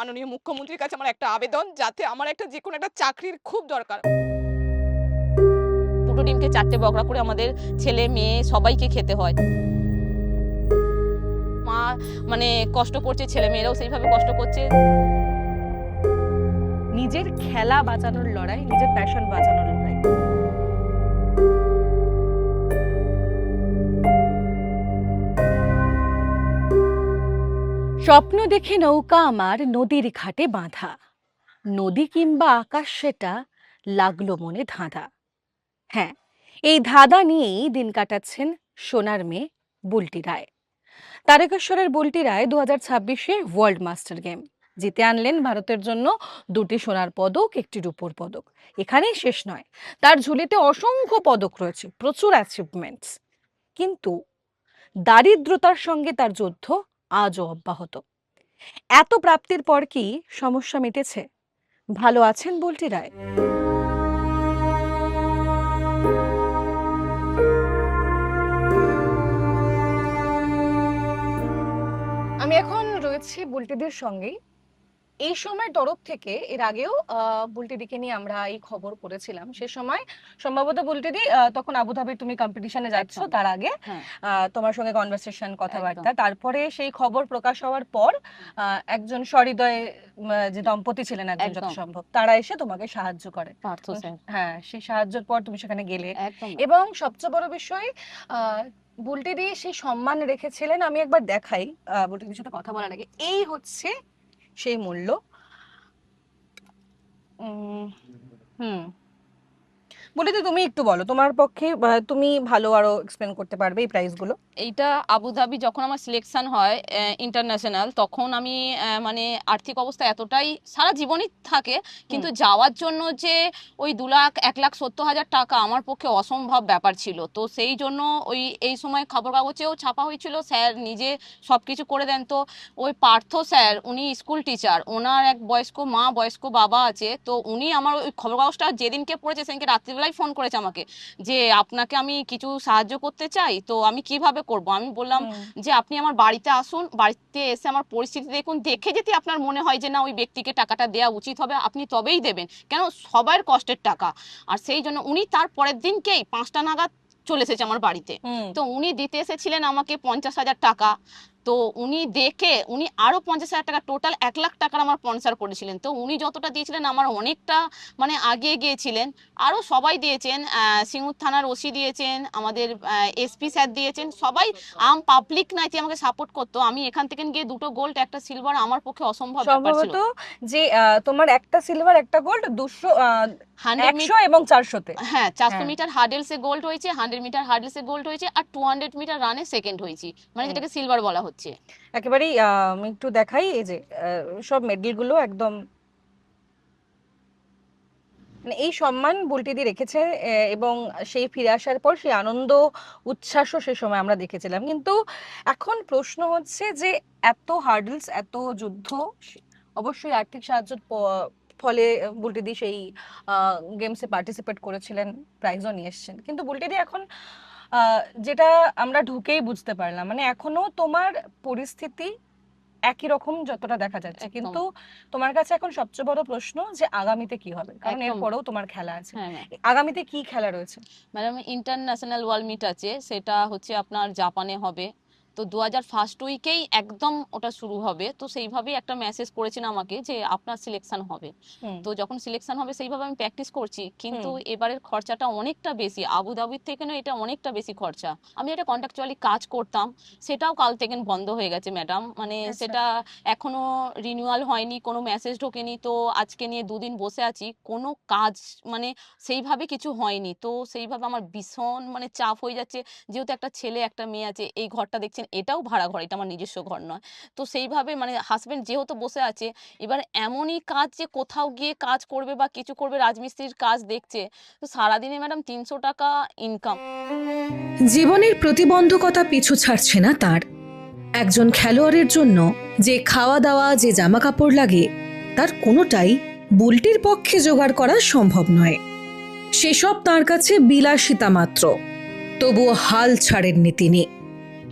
মাননীয় মুখ্যমন্ত্রীর কাছে আমার একটা আবেদন, যাতে আমার একটা যেকোনো একটা চাকরির খুব দরকার। দুটো ডিমকে ৪ টে বকরা করে আমাদের ছেলে মেয়ে সবাইকে খেতে হয়। মা মানে কষ্ট করছে, ছেলে মেয়েরাও সেইভাবে কষ্ট করছে। নিজের খেলা বাঁচানোর লড়াই, নিজের প্যাশন বাঁচানোর লড়াই। স্বপ্ন দেখে নৌকা আমার নদীর ঘাটে বাঁধা, নদী কিংবা আকাশ সেটা লাগলো মনে ধাঁধা। হ্যাঁ, এই ধাঁধা নিয়েই দিন কাটাচ্ছেন সোনার মেয়ে বুলটি রায়। তারকেশ্বরের বুলটি রায় 2026-এ ওয়ার্ল্ড মাস্টার গেম জিতে আনলেন ভারতের জন্য 2টি সোনার পদক, 1টি রূপোর পদক। এখানেই শেষ নয়, তার ঝুলিতে অসংখ্য পদক রয়েছে, প্রচুর অ্যাচিভমেন্টস। কিন্তু দারিদ্রতার সঙ্গে তার যুদ্ধ আজও অব্যাহত। এত প্রাপ্তির পর কি সমস্যা মিটেছে? ভালো আছেন বুলটি রায়? আমি এখন রয়েছি বুলটিদের সঙ্গেই। এই সময়ের তরফ থেকে এর আগেও বুলটিদিকে নিয়ে আমরা এই খবর করেছিলাম। সে সময় সম্ভবত বুলটিদি তখন আবুধাবির তুমি কম্পিটিশনে যাচ্ছ, একদম। তার আগে হ্যাঁ, তোমার সঙ্গে কনভারসেশন, কথাবার্তা। একদম। তারপরে সেই খবর প্রকাশ হওয়ার পর একজন সহৃদয় যে দম্পতি ছিলেন একজন, যত একদম। সম্ভব তারা এসে তোমাকে সাহায্য করে। পার্থ তো স্যার। হ্যাঁ, সেই সাহায্যের পর তুমি সেখানে গেলে একদম। এবং সবচেয়ে বড় বিষয় বুলটিদি সেই সম্মান রেখেছিলেন। আমি একবার দেখাই বুলটিদির সাথে কথা বলার আগে। এই হচ্ছে সেই মূল্য। উম, হুম, বুলটিদি তুমি একটু বলো, তোমার পক্ষে তুমি ভালো আরো এক্সপ্লেন করতে পারবে এই প্রাইস গুলো। এইটা আবুধাবি যখন আমার সিলেকশন হয় ইন্টারন্যাশনাল, তখন আমি মানে আর্থিক অবস্থা এতটাই সারা জীবনই থাকে, কিন্তু যাওয়ার জন্য যে ওই 2,01,70,000 টাকা আমার পক্ষে অসম্ভব ব্যাপার ছিল। তো সেই জন্য ওই এই সময় খবর কাগজেও ছাপা হয়েছিল, স্যার নিজে সব কিছু করে দেন। তো ওই পার্থ স্যার, উনি স্কুল টিচার, ওনার এক বয়স্ক মা বয়স্ক বাবা আছে। তো উনি আমার ওই খবর কাগজটা যেদিনকে পড়েছে সেদিনকে রাত্রিবেলায় ফোন করেছে আমাকে, যে আপনাকে আমি কিছু সাহায্য করতে চাই, তো আমি কিভাবে করব। আমি বললাম যে আপনি আমার বাড়িতে আসুন, বাড়িতে এসে আমার পরিস্থিতি দেখুন, দেখে যদি আপনার মনে হয় যে না ওই ব্যক্তিকে টাকাটা দেওয়া উচিত হবে, আপনি তবেই দেবেন, কেন সবার কষ্টের টাকা। আর সেই জন্য উনি তার পরের দিনকেই 5টা নাগাদ চলে এসেছে আমার বাড়িতে। তো উনি দিতে এসেছিলেন আমাকে 50,000 টাকা। তো উনি দেখে উনি আরো 50,000 টাকা, টোটাল 1,00,000 টাকার আমার স্পন্সর করেছিলেন। তো উনি যতটা দিয়েছিলেন আমার অনেকটা মানে আগিয়ে গিয়েছিলেন। আরো সবাই দিয়েছেন, সিঙ্গুর থানার ওসি দিয়েছেন, আমাদের এসপি স্যার দিয়েছেন, সবাই আম পাবলিক নাইতে আমাকে সাপোর্ট করতো। আমি এখান থেকে গিয়ে 2টো গোল্ড 1টা সিলভার আমার পক্ষে অসম্ভব ব্যাপার ছিল। সম্ভবত যে তোমার একটা সিলভার একটা গোল্ড 200 100 100 এবং 400-তে। হ্যাঁ, 400 হ্যাঁ, মিটার হার্ডেলসে গোল্ড হয়েছে, 100 মিটার হার্ডেলসে গোল্ড হয়েছে, আর 200 মিটার রানে সেকেন্ড হয়েছি, মানে যেটাকে সিলভার বলা হচ্ছে। একেবারেই আমি একটু দেখাই, এই যে সব মেডেল গুলো একদম, মানে এই সম্মান বুলটিদি রেখেছে। এবং সেই ফিরে আসার পর সেই আনন্দ উচ্ছ্বাসও সে সময় আমরা দেখেছিলাম। কিন্তু এখন প্রশ্ন হচ্ছে যে এত হার্ডলস, এত যুদ্ধ, অবশ্যই আর্থিক সাহায্যের ফলে বুলটিদি সেই গেমসে পার্টিসিপেট করেছিলেন, প্রাইজও নিয়ে এসেছেন। কিন্তু বুলটিদি এখন যেটা আমরা ঢুকেই বুঝতে পারলাম, মানে এখনো তোমার পরিস্থিতি একই রকম যতটা দেখা যাচ্ছে, একদম। কিন্তু তোমার কাছে এখন সবচেয়ে বড় প্রশ্ন যে আগামীতে কি হবে, কারণ একদম। এরপরেও তোমার খেলা আছে। হ্যাঁ ম্যাম। আগামীতে কি খেলা রয়েছে? ম্যাডাম, ইন্টারন্যাশনাল ওয়ার্ল্ড মিট আছে, সেটা হচ্ছে আপনার জাপানে হবে। তো 2000 ফার্স্ট উইকেই একদম ওটা শুরু হবে। তো সেইভাবেই একটা মেসেজ করেছেন আমাকে যে আপনার সিলেকশন হবে। হুম, তো যখন সিলেকশন হবে সেইভাবে আমি প্র্যাকটিস করছি, কিন্তু হুম, এবারের খরচাটা অনেকটা বেশি, আবুধাবির থেকে না এটা অনেকটা বেশি খরচা। আমি একটা কন্ট্রাকচুয়ালি কাজ করতাম, সেটাও কাল থেকে বন্ধ হয়ে গেছে ম্যাডাম, মানে আচ্ছা। সেটা এখনো রিনিউয়াল হয়নি, কোনো মেসেজ ঢোকেনি। তো আজকে নিয়ে 2 দিন বসে আছি, কোনো কাজ মানে সেইভাবে কিছু হয়নি। তো সেইভাবে আমার ভীষণ মানে চাপ হয়ে যাচ্ছে, যেহেতু একটা ছেলে একটা মেয়ে আছে। এই ঘরটা দেখছেন, এটাও ভাড়া ঘর, এটা আমার নিজস্ব ঘর নয়। তো সেইভাবে মানে হাজবেন্ড যেহেতু বসে আছে, এবার এমনই কাজ যে কোথাও গিয়ে কাজ করবে বা কিছু করবে, রাজমিস্ত্রির কাজ দেখছে। তো সারাদিনে ম্যাডাম 300 টাকা ইনকাম। জীবনের প্রতিবন্ধকতা পিছু ছাড়ছে না তার। একজন খেলোয়াড়ের জন্য যে খাওয়া দাওয়া, যে জামা কাপড় লাগে, তার কোনোটাই বুলটির পক্ষে জোগাড় করা সম্ভব নয়। সেসব তার কাছে বিলাসিতা মাত্র। তবুও হাল ছাড়েননি তিনি।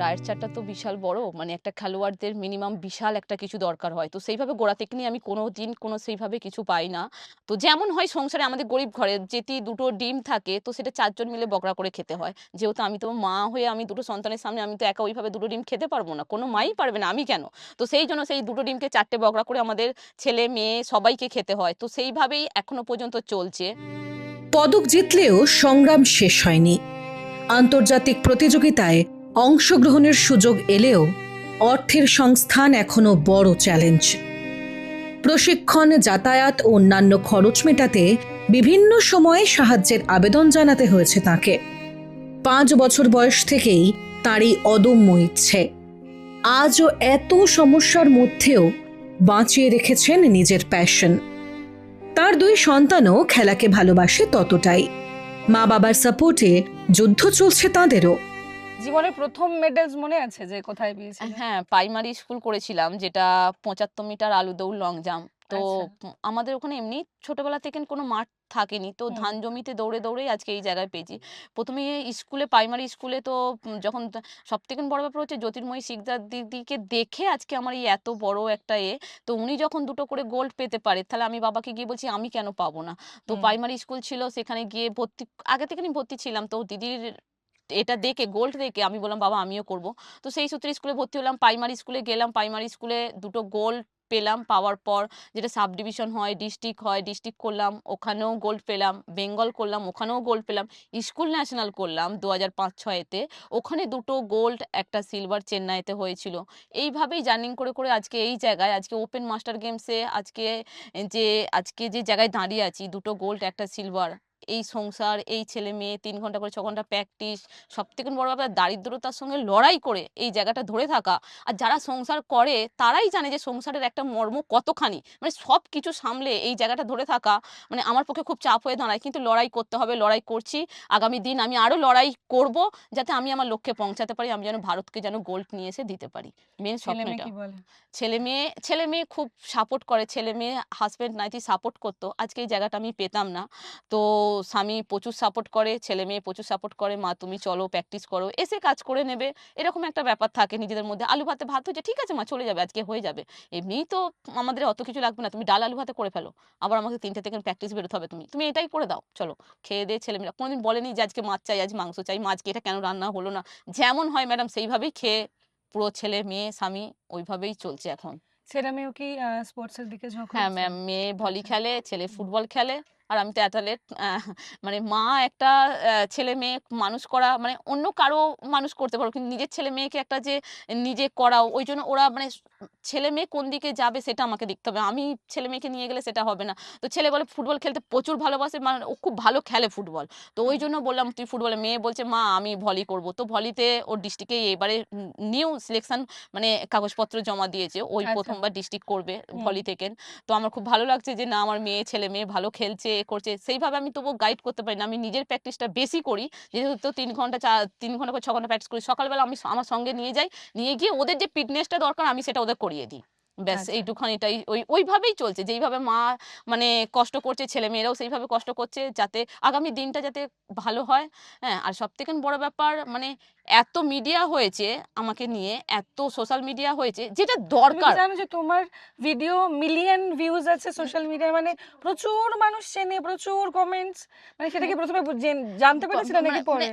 ডায়েট চার্টটা তো বিশাল বড়, মানে একটা খেলোয়াড়দের মিনিমাম বিশাল একটা কিছু দরকার হয়, তো সেইভাবে গোড়া থেকে নিয়ে আমি কোনো দিন কোনো সেইভাবে কিছু পাই না। তো যেমন হয় সংসারে আমাদের গরিব ঘরে যেটি দুটো ডিম থাকে তো সেটা 4 জন মিলে বকরা করে খেতে হয়, যেহেতু আমি তো মা হয়ে আমি দুটো সন্তানের সামনে আমি তো একা ওইভাবে দুটো ডিম খেতে পারবো না, কোনো মাই পারবে না, আমি কেন? তো সেই জন্য সেই দুটো ডিমকে 4টে বকরা করে আমাদের ছেলে মেয়ে সবাইকে খেতে হয়, তো সেইভাবেই এখনো পর্যন্ত চলছে। পদক জিতলেও সংগ্রাম শেষ হয়নি। আন্তর্জাতিক প্রতিযোগিতায় অংশগ্রহণের সুযোগ এলেও অর্থের সংস্থান এখনো বড় চ্যালেঞ্জ। প্রশিক্ষণ, যাতায়াত ও অন্যান্য খরচ মেটাতে বিভিন্ন সময়ে সাহায্যের আবেদন জানাতে হয়েছে তাকে। 5 বছর বয়স থেকেই তার এই অদম্য ইচ্ছে। আজও এত সমস্যার মধ্যেও বাঁচিয়ে রেখেছেন নিজের প্যাশন। তার 2 সন্তানও খেলাকে ভালোবাসে ততটাই। মা বাবার সাপোর্টে যুদ্ধ চলছে তাঁদেরও। জীবনের প্রথম মেডেলস মনে আছে যে কোথায় পেয়েছিলে? হ্যাঁ, প্রাইমারি স্কুল করেছিলাম, যেটা 75 মিটার আলু দৌড় লং জাম্প। তো আচ্ছা। আমাদের ওখানে এমনি ছোটবেলা থেকে কোনো মাঠ থাকেনি, তো হুম। ধান জমিতে দৌড়ে দৌড়েই আজকে এই জায়গায় পেয়েছি। প্রথমে স্কুলে, প্রাইমারি স্কুলে তো যখন সব থেকে বড় ব্যাপার হচ্ছে জ্যোতির্ময়ী শিকদার দিদিকে দেখে আজকে আমার এই এত বড় একটা তো উনি যখন দুটো করে গোল্ড পেতে পারে তাহলে আমি বাবাকে গিয়ে বলছি আমি কেন পাবো না। তো হুম। প্রাইমারি স্কুল ছিল, সেখানে গিয়ে ভর্তি, আগে থেকে ভর্তি ছিলাম, তো দিদির এটা দেখে, গোল্ড দেখে আমি বললাম বাবা আমিও করব। তো সেই সূত্রে স্কুলে ভর্তি হলাম, প্রাইমারি স্কুলে গেলাম, প্রাইমারি স্কুলে দুটো গোল্ড পেলাম। পাওয়ার পর যেটা সাব ডিভিশন হয়, ডিস্ট্রিক্ট হয়, ডিস্ট্রিক্ট করলাম, ওখানেও গোল্ড পেলাম। বেঙ্গল করলাম, ওখানেও গোল্ড পেলাম। স্কুল ন্যাশনাল করলাম 2005-06-তে, ওখানে দুটো গোল্ড, একটা সিলভার চেন্নাইতে হয়েছিল। এইভাবেই জার্নিং করে করে আজকে এই জায়গায়, আজকে ওপেন মাস্টার গেমসে যে আজকে যে জায়গায় দাঁড়িয়ে আছি, দুটো গোল্ড, একটা সিলভার। এই সংসার, এই ছেলে মেয়ে, 3 ঘন্টা করে 6 ঘন্টা প্র্যাকটিস, সবথেকে বড় ব্যাপার দারিদ্রতার সঙ্গে লড়াই করে এই জায়গাটা ধরে থাকা। আর যারা সংসার করে তারাই জানে যে সংসারের একটা মর্ম কতখানি, মানে সব কিছু সামলে এই জায়গাটা ধরে থাকা মানে আমার পক্ষে খুব চাপ হয়ে দাঁড়ায়, কিন্তু লড়াই করতে হবে, লড়াই করছি। আগামী দিন আমি আরো লড়াই করব, যাতে আমি আমার লক্ষ্যে পৌঁছাতে পারি, আমি যেন ভারতকে যেন গোল্ড নিয়ে এসে দিতে পারি। মেন ছেলে মেয়ে স্বপ্নটা। কি বলে? ছেলে মেয়ে খুব সাপোর্ট করে, ছেলে মেয়ে হাজবেন্ড নাইটি সাপোর্ট করতো, আজকে এই জায়গাটা আমি পেতাম না। তো স্বামী প্রচুর সাপোর্ট করে, ছেলে মেয়ে প্রচুর সাপোর্ট করে, মা তুমি চলো প্র্যাকটিস করো, এসে কাজ করে নেবে, এরকম একটা ব্যাপার থাকে নিজেদের মধ্যে। আলু ভাতে ভাত হচ্ছে, ঠিক আছে মা চলে যাবে, আজকে হয়ে যাবে, এমনিই তো আমাদের অত কিছু লাগবে না, তুমি ডাল আলু ভাতে করে ফেলো, আবার আমাকে 3টে থেকে প্র্যাকটিস বেরোতে হবে, তুমি এটাই করে দাও, চলো খেয়ে দিয়ে ছেলেমেয়েরা কোনোদিন বলেনি যে আজকে মাছ চাই, আজ মাংস চাই, মা আজকে এটা কেন রান্না হলো না। যেমন হয় ম্যাডাম সেইভাবেই খেয়ে পুরো ছেলে মেয়ে স্বামী ওইভাবেই চলছে এখন। ছেলে মেয়েও কি স্পোর্টসের দিকে ঝোঁক হ্যাঁ হচ্ছে? ম্যাম, মেয়ে ভলি আচ্ছা। খেলে, ছেলে হুম। ফুটবল খেলে, আর আমি তো অ্যাথলেট। মানে মা একটা ছেলে মেয়ে মানুষ করা, মানে অন্য কারো মানুষ করতে পারো, কিন্তু নিজের ছেলে মেয়েকে একটা যে নিজে করাও, ওই জন্য ওরা মানে ছেলে মেয়ে কোন দিকে যাবে সেটা আমাকে দেখতে হবে, আমি ছেলে মেয়েকে নিয়ে গেলে সেটা হবে না। তো ছেলে বলে ফুটবল খেলতে প্রচুর ভালোবাসে, মানে ও খুব ভালো খেলে ফুটবল। তো ওই হুম। জন্য বললাম তুই ফুটবলে, মেয়ে বলছে মা আমি ভলি করব। তো ভলিতে ওর ডিস্ট্রিক্টে এবারে নিউ সিলেকশন, মানে কাগজপত্র জমা দিয়েছে, ওই আচ্ছা। প্রথমবার ডিস্ট্রিক্ট করবে হুম। ভলি থেকে। তো আমার খুব ভালো লাগছে যে না আমার মেয়ে, ছেলে মেয়ে ভালো খেলছে, করছে, সেইভাবে আমি তবুও গাইড করতে পারি না, আমি নিজের প্র্যাকটিসটা বেশি করি, যেহেতু 3 ঘন্টা করে 6 ঘন্টা প্র্যাকটিস করি, সকালবেলা আমি আমার সঙ্গে নিয়ে যাই, নিয়ে গিয়ে ওদের যে ফিটনেসটা দরকার আমি সেটা ওদের করিয়ে দিই, ব্যাস আচ্ছা। এইটুখানিটাই। ওইভাবেই চলছে, যেইভাবে মা মানে কষ্ট করছে, ছেলে মেয়েরাও সেইভাবে কষ্ট করছে, যাতে আগামী দিনটা যাতে ভালো হয়। হ্যাঁ, আর সব থেকে বড় ব্যাপার মানে এত মিডিয়া হয়েছে আমাকে নিয়ে, এত সোশ্যাল মিডিয়া হয়েছে, যেটা তুমি কি দরকার। জানো যে তোমার ভিডিও মিলিয়ন ভিউজ আছে সোশ্যাল মিডিয়ায়, মানে প্রচুর মানুষ চেনে, প্রচুর কমেন্টস, মানে সেটা কি প্রথমে জানতে পেরেছিলে নাকি মানে মানে পরে?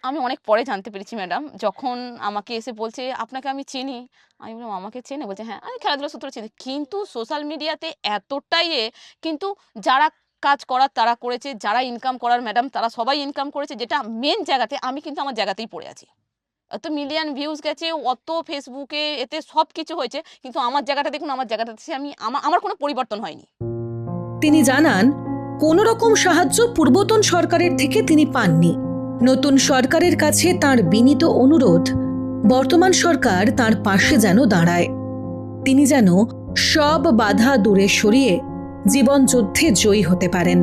আমি অনেক পরে জানতে পেরেছি ম্যাডাম, যখন আমাকে এসে বলছে আপনাকে আমি চিনি। আমি বললাম আমাকে চেনে? বলছে হ্যাঁ, আমি খেলাধুলার সূত্রে চিনি, কিন্তু সোশ্যাল মিডিয়াতে এতটাই কিন্তু যারা কাজ করার তারা করেছে, যারা ইনকাম করার ম্যাডাম তারা সবাই ইনকাম করেছে, যেটা মেন জায়গাতে, আমি কিন্তু আমার জায়গাতেই পড়ে আছি। অত মিলিয়ন ভিউজ গেছে, অত ফেসবুকে এতে সব কিছু হয়েছে, কিন্তু আমার জায়গাটা দেখুন, আমার জায়গাটাতে আমি আমার কোনো পরিবর্তন হয়নি। তিনি জানান, কোনো রকম সাহায্য পূর্বতন সরকারের থেকে তিনি পাননি। নতুন সরকারের কাছে তার বিনীত অনুরোধ, বর্তমান সরকার তার পাশে যেন দাঁড়ায়। তিনি যেন সব বাধা দূরে সরিয়ে জীবন যুদ্ধে জয়ী হতে পারেন।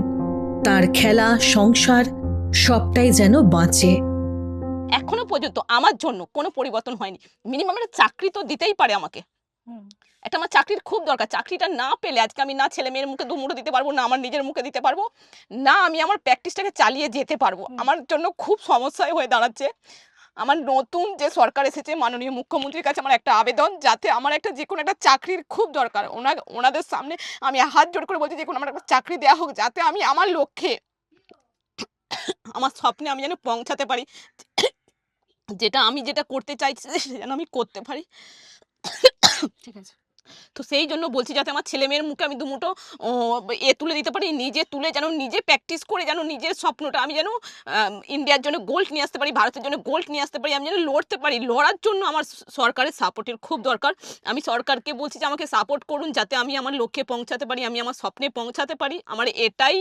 তার খেলা, সংসার সবটাই যেন বাঁচে। এখনো পর্যন্ত আমার জন্য কোনো পরিবর্তন হয়নি। মিনিমাম একটা চাকরি তো দিতেই পারে আমাকে। হুম। একটা আমার চাকরির খুব দরকার। চাকরিটা না পেলে আজকে আমি না ছেলে মেয়ের মুখে দুমুঠো দিতে পারবো, না আমার নিজের মুখে দিতে পারবো, না আমি আমার প্র্যাকটিসটাকে চালিয়ে যেতে পারবো। হুম। আমার জন্য খুব সমস্যায় হয়ে দাঁড়াচ্ছে। আমার নতুন যে সরকার এসেছে মাননীয় মুখ্যমন্ত্রীর কাছে আমার একটা আবেদন, যাতে আমার একটা যে কোনো একটা চাকরির খুব দরকার, ওনাদের সামনে আমি হাত জোড় করে বলছি যে কোনো আমার একটা চাকরি দেওয়া হোক, যাতে আমি আমার লক্ষ্যে আমার স্বপ্নে আমি যেন পৌঁছাতে পারি, যেটা করতে চাইছি সেটা যেন আমি করতে পারি। ঠিক আছে, তো সেই জন্য বলছি যাতে আমার ছেলে মেয়ের মুখে আমি দুমুঠো তুলে দিতে পারি, নিজে তুলে যেন নিজে প্র্যাকটিস করে যেন নিজের স্বপ্নটা আমি যেন ইন্ডিয়ার জন্য গোল্ড নিয়ে আসতে পারি, ভারতের জন্য গোল্ড নিয়ে আসতে পারি, আমি যেন লড়তে পারি। লড়ার জন্য আমার সরকারের সাপোর্টের খুব দরকার। আমি সরকারকে বলছি যে আমাকে সাপোর্ট করুন, যাতে আমি আমার লক্ষ্যে পৌঁছাতে পারি, আমি আমার স্বপ্নে পৌঁছাতে পারি। আমার এটাই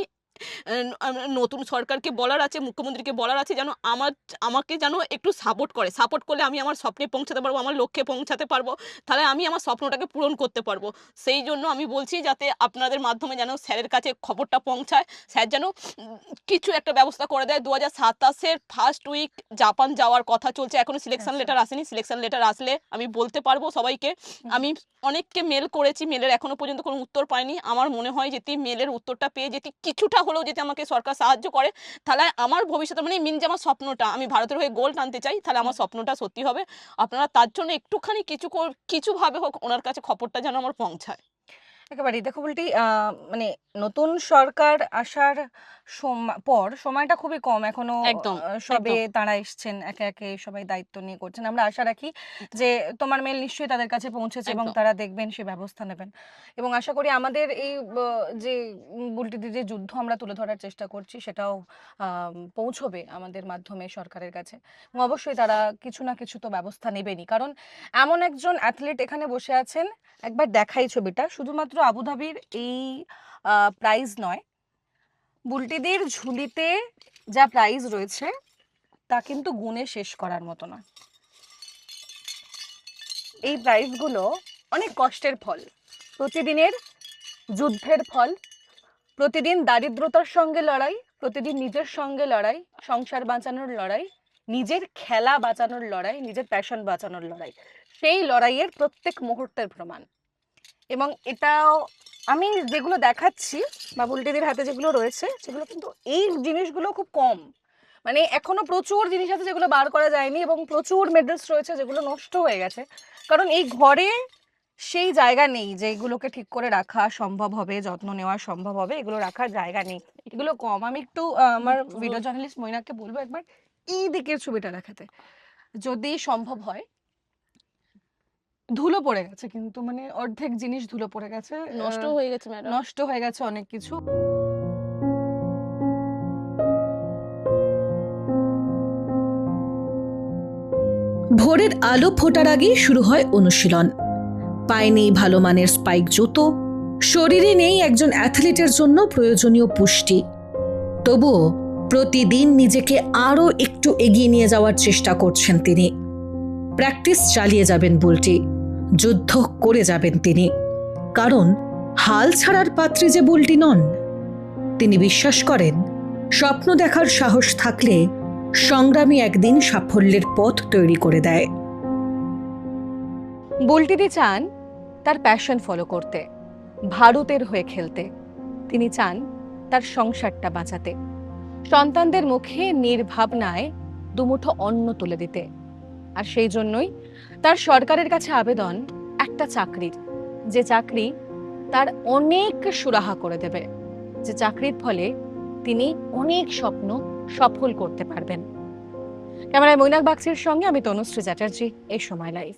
নতুন সরকারকে বলার আছে, মুখ্যমন্ত্রীকে বলার আছে, যেন আমাকে যেন একটু সাপোর্ট করে। সাপোর্ট করলে আমি আমার স্বপ্নে পৌঁছাতে পারবো, আমার লক্ষ্যে পৌঁছাতে পারবো, তাহলে আমি আমার স্বপ্নটাকে পূরণ করতে পারবো। সেই জন্য আমি বলছি যাতে আপনাদের মাধ্যমে যেন স্যারের কাছে খবরটা পৌঁছায়, স্যার যেন কিছু একটা ব্যবস্থা করে দেয়। 2027-এর ফার্স্ট উইক জাপান যাওয়ার কথা চলছে, এখনো সিলেকশন লেটার আসেনি। সিলেকশন লেটার আসলে আমি বলতে পারবো সবাইকে। আমি অনেককে মেল করেছি, মেলের এখনো পর্যন্ত কোনো উত্তর পাইনি। আমার মনে হয় যদি মেলের উত্তরটা পেয়ে যদি কিছুটা হলেও যদি আমাকে সরকার সাহায্য করে, তাহলে আমার ভবিষ্যতে মানে মিন যে আমার স্বপ্নটা, আমি ভারতের হয়ে গোল্ড আনতে চাই, তাহলে আমার স্বপ্নটা সত্যি হবে। আপনারা তার জন্য একটুখানি কিছুভাবে হোক ওনার কাছে খবরটা যেন আমার পৌঁছায়। একেবারেই দেখো বলটি মানে নতুন সরকার আসার পর সময়টা খুবই কম এখনো, একদম, সবে একদম। তারা এসছেন, একে একে সবাই দায়িত্ব নিয়ে করছেন। আমরা আশা রাখি যে তোমার মেল নিশ্চয়ই তাদের কাছে পৌঁছেছে এবং একদম। তারা দেখবেন, সে ব্যবস্থা নেবেন। এবং আশা করি আমাদের এই যে বুলটিদের যে যুদ্ধ আমরা তুলে ধরার চেষ্টা করছি সেটাও পৌঁছবে আমাদের মাধ্যমে সরকারের কাছে। এবং অবশ্যই তারা কিছু না কিছু তো ব্যবস্থা নেবেনই, কারণ এমন একজন অ্যাথলিট এখানে বসে আছেন। একবার দেখাই ছবিটা, শুধুমাত্র আবুধাবির এই প্রাইজ নয়, বুলটিদের ঝুলিতে যা প্রাইজ রয়েছে তা কিন্তু গুণে শেষ করার মতো নয়। এই প্রাইজগুলো অনেক কষ্টের ফল, প্রতিদিনের যুদ্ধের ফল, প্রতিদিন দারিদ্রতার সঙ্গে লড়াই, প্রতিদিন নিজের সঙ্গে লড়াই, সংসার বাঁচানোর লড়াই, নিজের খেলা বাঁচানোর লড়াই, নিজের প্যাশন বাঁচানোর লড়াই। সেই লড়াইয়ের প্রত্যেক মুহূর্তের প্রমাণ। এবং এটাও আমি যেগুলো দেখাচ্ছি বা বুলটিদের হাতে যেগুলো রয়েছে, সেগুলো কিন্তু এই জিনিসগুলো খুব কম, মানে এখনো প্রচুর জিনিস আছে যেগুলো বার করা যায়নি এবং প্রচুর মেডেলস রয়েছে যেগুলো নষ্ট হয়ে গেছে, কারণ এই ঘরে সেই জায়গা নেই যে এগুলোকে ঠিক করে রাখা সম্ভব হবে, যত্ন নেওয়া সম্ভব হবে, এগুলো রাখার জায়গা নেই, এগুলো কম। আমি একটু আমার ভিডিও জার্নালিস্ট মৈনাককে বলবো একবার এই দিকের ছবিটা দেখাতে, যদি সম্ভব হয়। ধুলো পড়ে গেছে, কিন্তু মানে অর্ধেক জিনিস ধুলো পড়ে গেছে, নষ্ট হয়ে গেছে ম্যাডাম। নষ্ট হয়ে গেছে অনেক কিছু। ভোরের আলো ফোটার আগেই শুরু হয় অনুশীলন। পায়ে নেই ভালো মানের স্পাইক জুতো, শরীরে নেই একজন অ্যাথলিটের জন্য প্রয়োজনীয় পুষ্টি। তবুও প্রতিদিন নিজেকে আরও একটু এগিয়ে নিয়ে যাওয়ার চেষ্টা করছেন তিনি। প্র্যাকটিস চালিয়ে যাবেন বুলটি, যুদ্ধ করে যাবেন তিনি, কারণ হাল ছাড়ার পাত্রী যে বুলটি নন। তিনি বিশ্বাস করেন স্বপ্ন দেখার সাহস থাকলে সংগ্রামী একদিন সাফল্যের পথ তৈরি করে দেয়। বুলটিদি চান তার প্যাশন ফলো করতে, ভারতের হয়ে খেলতে। তিনি চান তার সংসারটা বাঁচাতে, সন্তানদের মুখে নির্ভাবনায় দুমুঠো অন্ন তুলে দিতে। আর সেই জন্যই তার সরকারের কাছে আবেদন একটা চাকরির, যে চাকরি তার অনেক সুরাহা করে দেবে, যে চাকরির ফলে তিনি অনেক স্বপ্ন সফল করতে পারবেন। ক্যামেরায় মৈনাক বাগচির সঙ্গে আমি তনুশ্রী চ্যাটার্জি, এই সময় লাইভ।